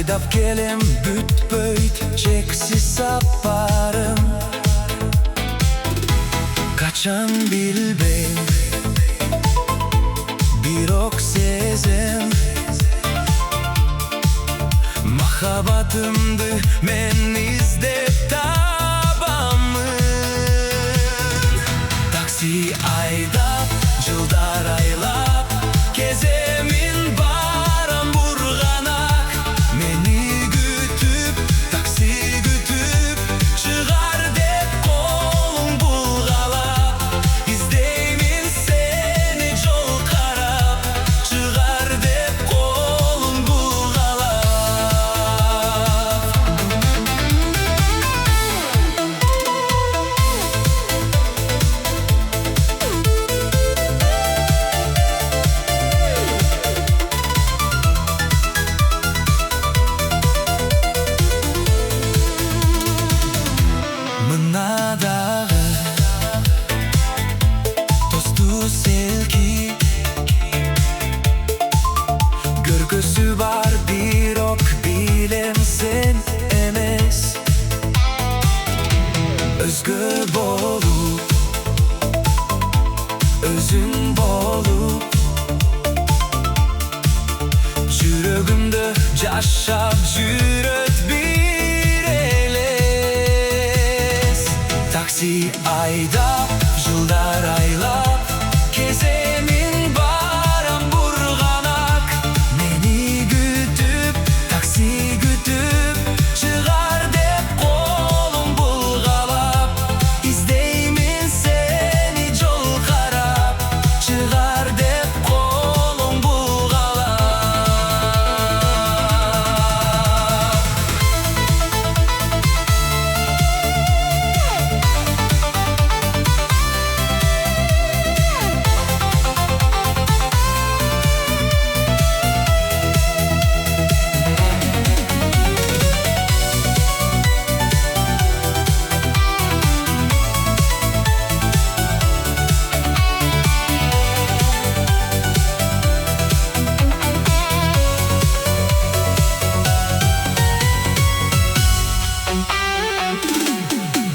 Aydap gelem büt böyt çeksiz saparım. Kaçan bilbeyim bir ok sezem. Mahabatımdı men izlep tabamın. Taksi aydap жылдар айлап кеземин барам бургаnak. Meni күтүп, такси күтүп, чыгар деп колуң булгалап. Издеймин сени жол карап, чыгар деп колуң булгалап. Mınaдағы тосту селки, көргөсү бар бирок билем сен эмес. Өзгө болуп, өзүң болуп, жүрөгүмдө жашап жүрөт бир элес. Taksi aydap, жылдар айлап, кеземин барам бургаnak. Meni күтүп, такси күтүп, чыгар деп колуң булгалап. Издеймин сени жол карап, чыгар деп колуң булгалап.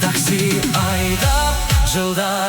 Taksi aydap, жылдар